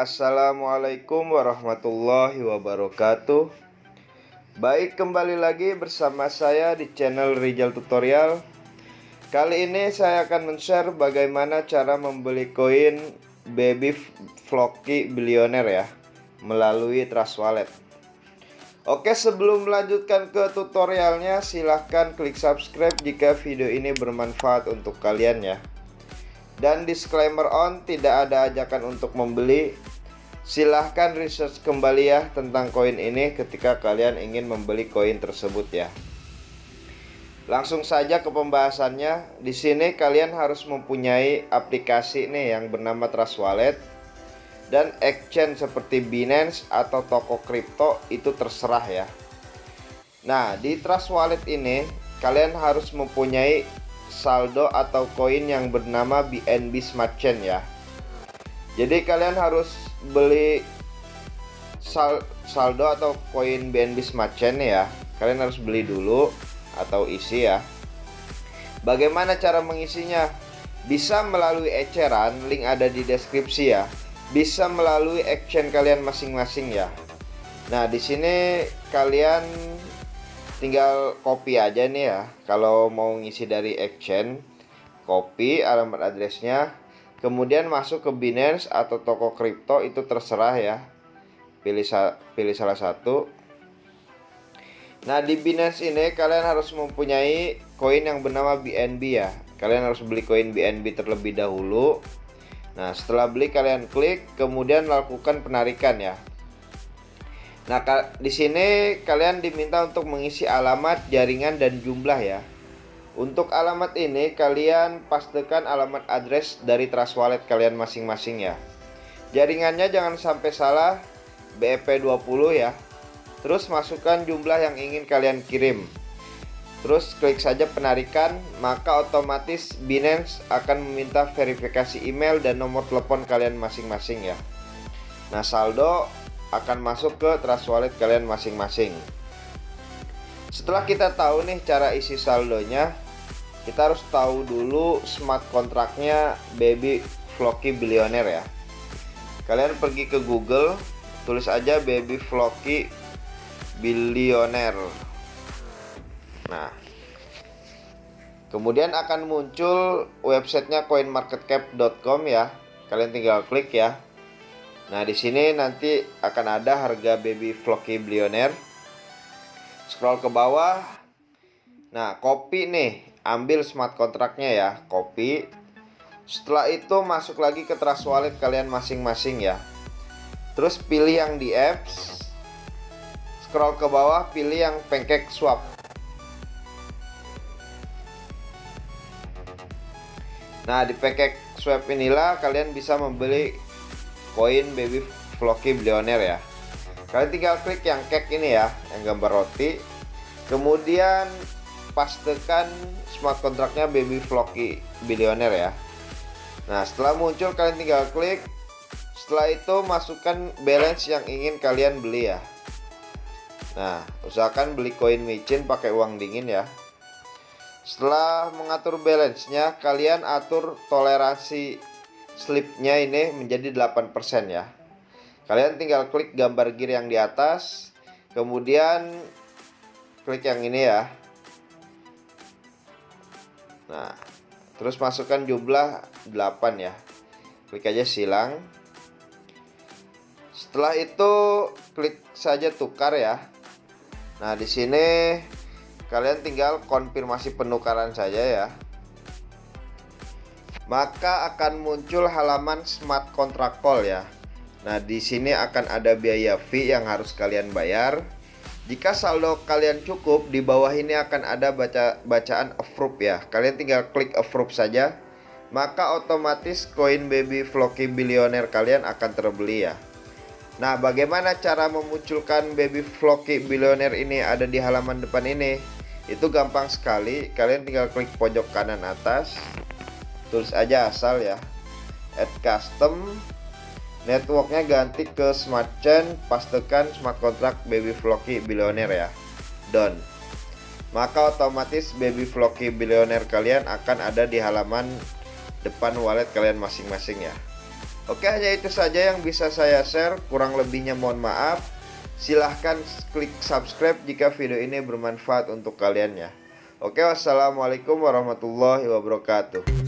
Assalamualaikum warahmatullahi wabarakatuh. Baik, kembali lagi bersama saya di channel Rizal Tutorial. Kali ini saya akan men-share bagaimana cara membeli koin Baby Floki Billionaire ya, melalui Trust Wallet. Oke, sebelum melanjutkan ke tutorialnya, silahkan klik subscribe jika video ini bermanfaat untuk kalian ya. Dan disclaimer on, tidak ada ajakan untuk membeli. Silahkan research kembali ya tentang koin ini ketika kalian ingin membeli koin tersebut ya. Langsung saja ke pembahasannya. Di sini kalian harus mempunyai aplikasi nih yang bernama Trust Wallet dan exchange seperti Binance atau toko kripto, itu terserah ya. Nah, di Trust Wallet ini kalian harus mempunyai saldo atau koin yang bernama BNB Smart Chain ya. Jadi kalian harus beli saldo atau koin BNB Smart Chain ya. Kalian harus beli dulu atau isi ya. Bagaimana cara mengisinya? Bisa melalui eceran, link ada di deskripsi ya. Bisa melalui exchange kalian masing-masing ya. Nah, di sini kalian tinggal copy aja nih ya. Kalau mau ngisi dari exchange, copy alamat addressnya, kemudian masuk ke Binance atau toko kripto, itu terserah ya. Pilih salah satu. Nah, di Binance ini kalian harus mempunyai koin yang bernama BNB ya. Kalian harus beli koin BNB terlebih dahulu. Nah, setelah beli kalian klik, kemudian lakukan penarikan ya. Nah, di sini kalian diminta untuk mengisi alamat, jaringan, dan jumlah ya. Untuk alamat ini kalian pastikan alamat address dari Trust Wallet kalian masing-masing ya. Jaringannya jangan sampai salah, BEP20 ya. Terus masukkan jumlah yang ingin kalian kirim. Terus klik saja penarikan, maka otomatis Binance akan meminta verifikasi email dan nomor telepon kalian masing-masing ya. Nah, saldo akan masuk ke Trust Wallet kalian masing-masing. Setelah kita tahu nih cara isi saldonya, kita harus tahu dulu smart kontraknya Baby Floki Billionaire ya. Kalian pergi ke Google, tulis aja Baby Floki Billionaire. Nah, kemudian akan muncul websitenya coinmarketcap.com ya. Kalian tinggal klik ya. Nah, di sini nanti akan ada harga Baby Floki Billionaire. Scroll ke bawah. Nah, copy nih, ambil smart kontraknya ya, copy. Setelah itu masuk lagi ke Trust Wallet kalian masing-masing ya. Terus pilih yang di apps. Scroll ke bawah, pilih yang Pancake Swap. Nah, di Pancake Swap inilah kalian bisa membeli koin Baby Floki Billionaire ya. Kalian tinggal klik yang cake ini ya, yang gambar roti. Kemudian pastekan smart kontraknya Baby Floki Billionaire ya. Nah, setelah muncul kalian tinggal klik. Setelah itu masukkan balance yang ingin kalian beli ya. Nah, usahakan beli koin micin pakai uang dingin ya. Setelah mengatur balance-nya, kalian atur toleransi slipnya ini menjadi 8% ya. Kalian tinggal klik gambar gear yang di atas, kemudian klik yang ini ya. Nah, terus masukkan jumlah 8 ya. Klik aja silang. Setelah itu klik saja tukar ya. Nah, di sini kalian tinggal konfirmasi penukaran saja ya. Maka akan muncul halaman smart contract call ya. Nah, di sini akan ada biaya fee yang harus kalian bayar. Jika saldo kalian cukup, di bawah ini akan ada bacaan approve ya. Kalian tinggal klik approve saja. Maka otomatis koin Baby Floki Billionaire kalian akan terbeli ya. Nah, bagaimana cara memunculkan Baby Floki Billionaire ini ada di halaman depan ini? Itu gampang sekali. Kalian tinggal klik pojok kanan atas. Tulis aja asal ya, add custom, networknya ganti ke smart chain, pastekan smart contract Baby Floki Billionaire ya, done. Maka otomatis Baby Floki Billionaire kalian akan ada di halaman depan wallet kalian masing-masing ya. Oke, hanya itu saja yang bisa saya share. Kurang lebihnya mohon maaf. Silahkan klik subscribe jika video ini bermanfaat untuk kalian ya. Oke, wassalamualaikum warahmatullahi wabarakatuh.